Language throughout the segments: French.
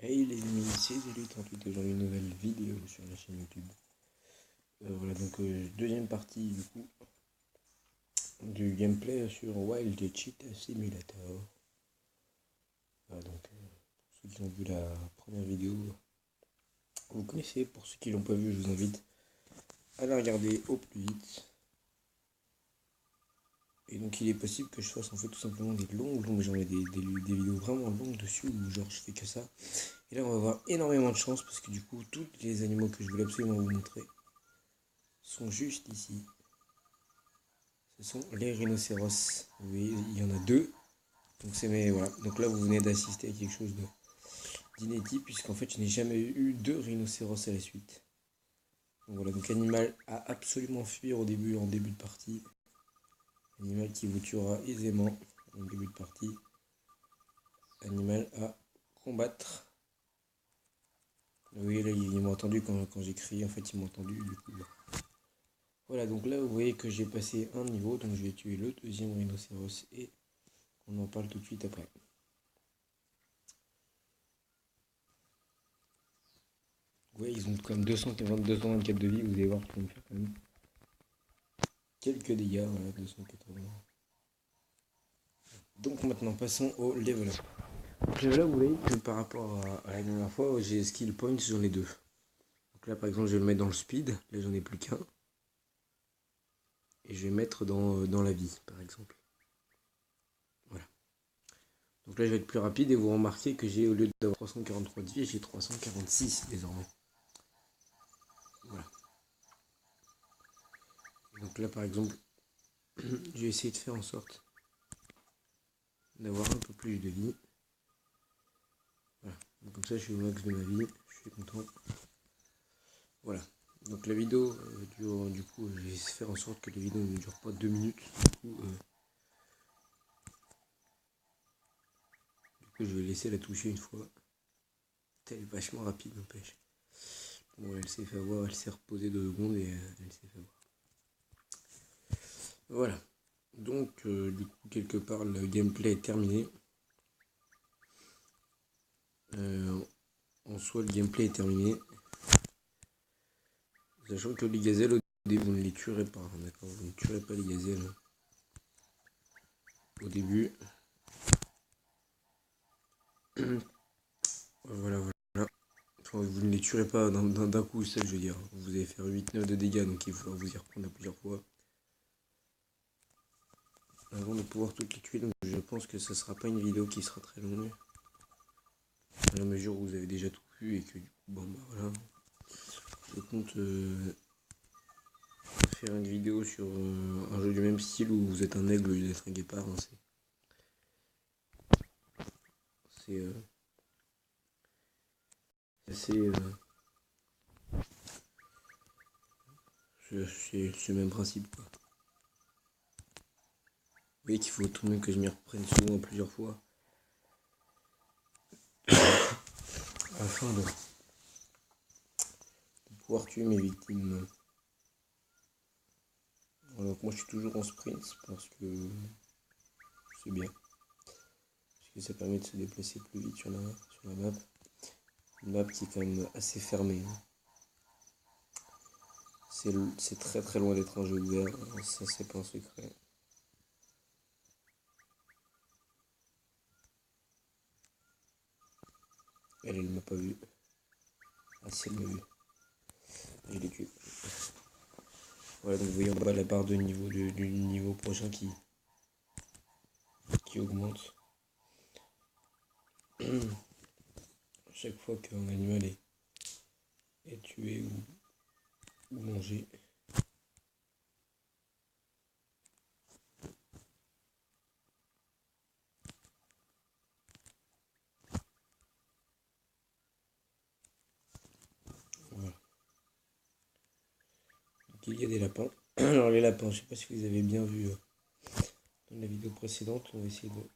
Hey les amis, c'est Zélu38, aujourd'hui une nouvelle vidéo sur la chaîne YouTube. Voilà donc deuxième partie du coup du gameplay sur Wild Cheat Simulator. Voilà donc pour ceux qui ont vu la première vidéo, vous connaissez, pour ceux qui l'ont pas vu je vous invite à la regarder au plus vite. Et donc il est possible que je fasse en fait tout simplement des longues, j'en ai des vidéos vraiment longues dessus où genre je fais que ça. Et là on va avoir énormément de chance parce que du coup tous les animaux que je voulais absolument vous montrer sont juste ici. Ce sont les rhinocéros. Vous voyez, il y en a deux. Donc voilà. Donc là vous venez d'assister à quelque chose d'inédit puisqu'en fait je n'ai jamais eu deux rhinocéros à la suite. Donc voilà, donc animal à absolument fuir au début, en début de partie. Animal qui vous tuera aisément en début de partie. Animal à combattre. Oui, là ils m'ont entendu quand j'ai crié, en fait ils m'ont entendu du coup. Voilà, donc là vous voyez que j'ai passé un niveau, donc je vais tuer le deuxième rhinocéros et on en parle tout de suite après. Ouais, ils ont quand même 224 de vie, vous allez voir qu'ils vont me faire quand même quelques dégâts, voilà, 280. Donc maintenant passons au level up. Donc level up, vous voyez que par rapport à la dernière fois, j'ai skill points, j'en ai deux. Donc là par exemple je vais le mettre dans le speed, là j'en ai plus qu'un. Et je vais mettre dans la vie par exemple. Voilà. Donc là je vais être plus rapide et vous remarquez que j'ai, au lieu d'avoir 343 de vie, j'ai 346 désormais. Voilà. Donc là par exemple, je vais essayer de faire en sorte d'avoir un peu plus de vie. Voilà. Donc comme ça je suis au max de ma vie, je suis content. Voilà. Donc la vidéo dure, du coup, je vais faire en sorte que la vidéo ne dure pas 2 minutes. Du coup je vais laisser la toucher une fois. Elle est vachement rapide, n'empêche. Bon, elle s'est fait avoir, elle s'est reposée 2 secondes et elle s'est fait avoir. Voilà. Donc du coup quelque part le gameplay est terminé. En soi le gameplay est terminé. Sachant que les gazelles au début vous ne les tuerez pas, d'accord, vous ne tuerez pas les gazelles au début. Voilà. Enfin, vous ne les tuerez pas d'un coup, c'est ça que je veux dire. Vous allez faire 8-9 de dégâts, donc il va falloir vous y reprendre à plusieurs fois avant de pouvoir toutes les tuer. Donc je pense que ce ne sera pas une vidéo qui sera très longue, à la mesure où vous avez déjà tout vu et que du coup, bon bah voilà. Je compte faire une vidéo sur un jeu du même style où vous êtes un aigle au lieu d'être un guépard. Hein, c'est le même principe quoi. Vous voyez qu'il faut tout de même que je m'y reprenne souvent plusieurs fois afin de pouvoir tuer mes victimes. Donc moi je suis toujours en sprint parce que c'est bien. Parce que ça permet de se déplacer plus vite sur la map. Une map qui est quand même assez fermée. C'est très très loin d'être un jeu ouvert, ça c'est pas un secret. Elle m'a pas vu. Ah si, elle m'a vu. Je l'ai tué. Voilà, donc vous voyez en bas la barre de niveau du niveau prochain qui augmente. Chaque fois qu'un animal est tué ou mangé. Voilà. Donc il y a des lapins. Alors les lapins, je sais pas si vous avez bien vu dans la vidéo précédente, on va essayer de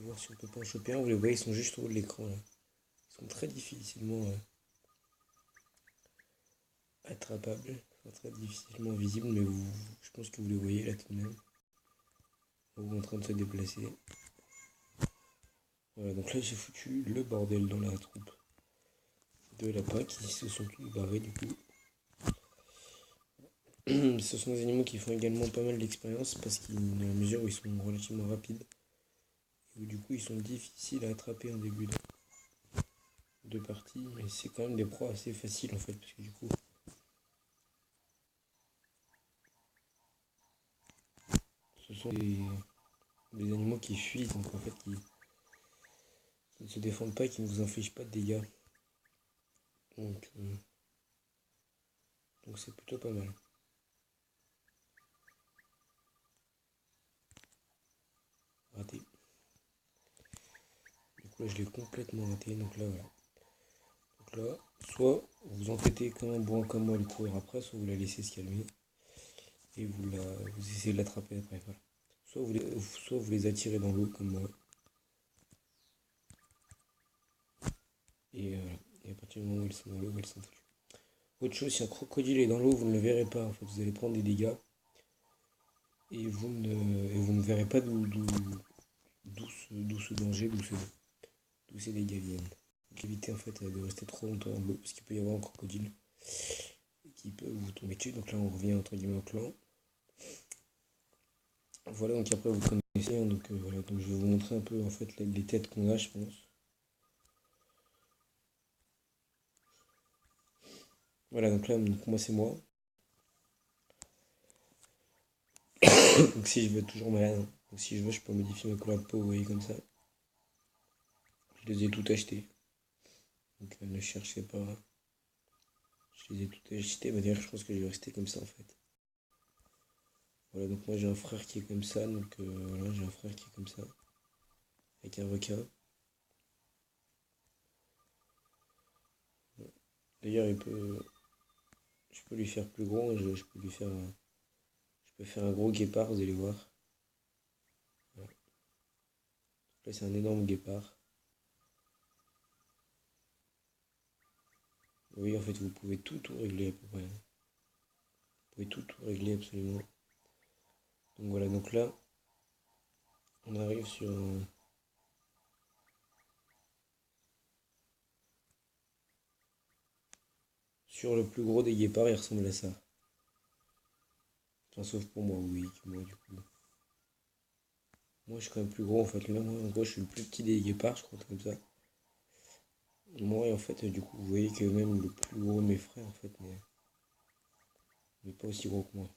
voir si on peut pas en choper un. Vous les voyez, ils sont juste au haut de l'écran là. Ils sont très difficilement attrapables, enfin, très difficilement visibles, mais je pense que vous les voyez là tout de même. Ils sont en train de se déplacer. Voilà, donc là j'ai foutu le bordel dans la troupe de lapins qui se sont tous barrés du coup. Ce sont des animaux qui font également pas mal d'expérience parce qu'ils, dans la mesure où ils sont relativement rapides, et où du coup ils sont difficiles à attraper en début de partie, mais c'est quand même des proies assez faciles en fait, parce que du coup, ce sont des animaux qui fuient, donc en fait qui ne se défendent pas et qui ne vous infligent pas de dégâts. Donc donc c'est plutôt pas mal. Raté. Du coup là je l'ai complètement raté, donc là voilà. Donc là, soit vous entêtez comme un bourrin comme moi le courir après, soit vous la laissez se calmer et vous essayez de l'attraper après. Voilà. Soit vous les attirez dans l'eau comme moi. Et, et à partir du moment où ils sont dans l'eau, ils sont foutus. Autre chose, si un crocodile est dans l'eau, vous ne le verrez pas. En fait, vous allez prendre des dégâts et vous ne verrez pas d'où ce danger, d'où ces dégâts viennent. Donc évitez en fait de rester trop longtemps dans l'eau parce qu'il peut y avoir un crocodile qui peut vous tomber dessus. Donc là, on revient entre guillemets au clan. Voilà, donc après vous connaissez, hein, donc voilà, donc je vais vous montrer un peu en fait les têtes qu'on a, je pense. Voilà, donc là, donc moi c'est moi. Donc si je veux toujours malade, hein. Donc si je veux, je peux modifier ma couleur de peau, vous voyez comme ça. Je les ai tout achetés. Donc ne cherchez pas. Je les ai tout achetés. Bah, d'ailleurs, je pense que je vais rester comme ça en fait. Voilà, donc moi j'ai un frère qui est comme ça, donc voilà, j'ai un frère qui est comme ça, avec un requin. D'ailleurs, je peux lui faire plus gros, je peux lui faire, je peux faire un gros guépard, vous allez voir. Voilà. Là, c'est un énorme guépard. Oui, en fait, vous pouvez tout régler à peu près. Vous pouvez tout régler absolument. Donc voilà, donc là, on arrive sur le plus gros des guépards, il ressemble à ça. Enfin, sauf pour moi, oui, moi du coup. Moi, je suis quand même plus gros en fait. Là, moi, en gros, je suis le plus petit des guépards, je crois, comme ça. Moi, et en fait, du coup, vous voyez que même le plus gros de mes frères, en fait, n'est pas aussi gros que moi.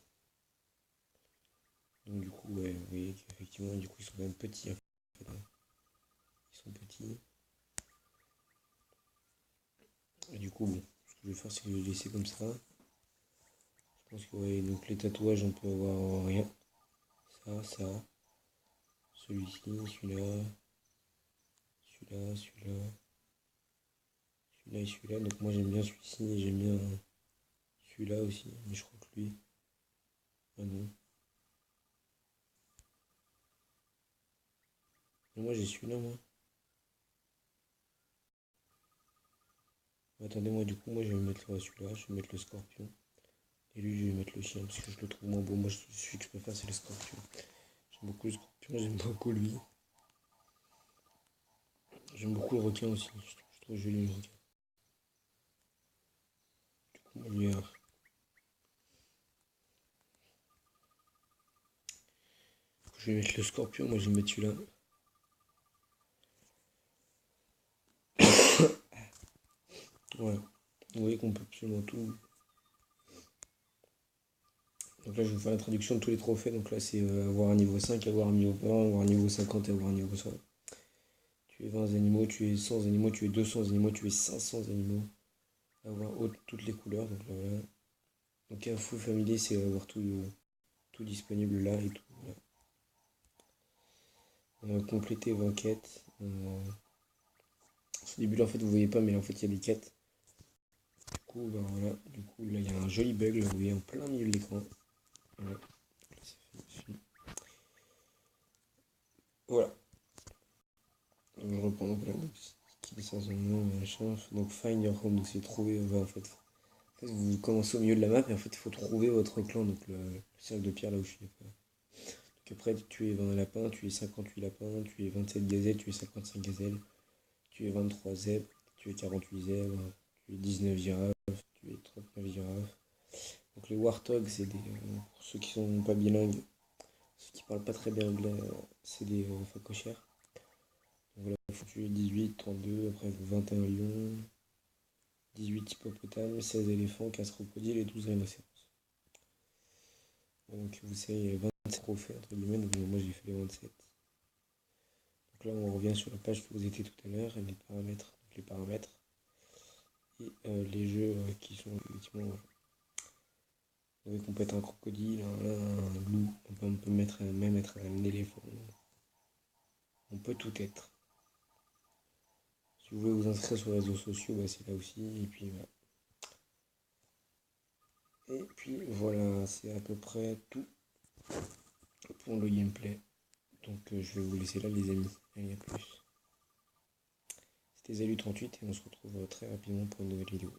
Donc, du coup, ouais, vous voyez qu'effectivement, du coup, ils sont quand même petits, en fait, hein. Ils sont petits. Et du coup, bon, ce que je vais faire, c'est que je vais les laisser comme ça. Je pense que, ouais, donc les tatouages, on peut avoir rien. Ça, celui-ci, celui-là, celui-là, celui-là, celui-là et celui-là. Donc, moi, j'aime bien celui-ci et j'aime bien celui-là aussi. Mais je crois que lui, ah non. Moi, j'ai celui-là, moi. Attendez, moi, du coup, moi, je vais mettre celui-là, je vais mettre le scorpion. Et lui, je vais mettre le chien parce que je le trouve moins beau. Moi, celui que je préfère, c'est le scorpion. J'aime beaucoup le scorpion, j'aime beaucoup lui. J'aime beaucoup le requin aussi. Je trouve joli le requin. Du coup, je vais mettre le scorpion, moi, je vais mettre celui-là. Voilà. Vous voyez qu'on peut absolument tout. Donc là, je vais vous faire l'introduction de tous les trophées. Donc là, c'est avoir un niveau 5, avoir un niveau 20, avoir un niveau 50 et avoir un niveau 100. Tu es 20 animaux, tu es 100 animaux, tu es 200 animaux, tu es 500 animaux. Avoir toutes les couleurs. Donc là, voilà. Donc un fou familier, c'est avoir tout disponible là et tout. Voilà. Compléter 20 quêtes. Au début, là, en fait, vous voyez pas, mais là, en fait, il y a des quêtes. Du coup, ben, voilà. Du coup, là, il y a un joli bug, là, vous voyez, en plein milieu de l'écran. Voilà. Voilà. Donc, je reprends donc là. Donc, qui descend son nom, machin. Donc, find your home. Donc, c'est trouver. En fait, vous commencez au milieu de la map et en fait, il faut trouver votre clan. Donc, le cercle de pierre là où je suis. Après, tu es 20 lapins, tu es 58 lapins, tu es 27 gazelles, tu es 55 gazelles, tu es 23 zèbres, tu es 48 zèbres, tu es 19 girafes, tu es 39 girafes. Donc les warthogs, c'est des, pour ceux qui sont pas bilingues, ceux qui parlent pas très bien anglais, c'est des phacochères. Donc voilà, tu es 18, 32, après 21 lions, 18 hippopotames, 16 éléphants, 15 crocodiles et 12 rhinocéros. Donc vous savez, 27 trophées entre guillemets, donc moi j'ai fait les 27. Donc là on revient sur la page que vous étiez tout à l'heure, et les paramètres, et les jeux qui sont effectivement. Vous voyez qu'on peut être un crocodile, un loup, on peut même être un éléphant. On peut tout être. Si vous voulez vous inscrire sur les réseaux sociaux, bah, c'est là aussi. Et puis voilà, c'est à peu près tout pour le gameplay. Donc je vais vous laisser là les amis. Allez, à plus. C'était Zalu38 et on se retrouve très rapidement pour une nouvelle vidéo.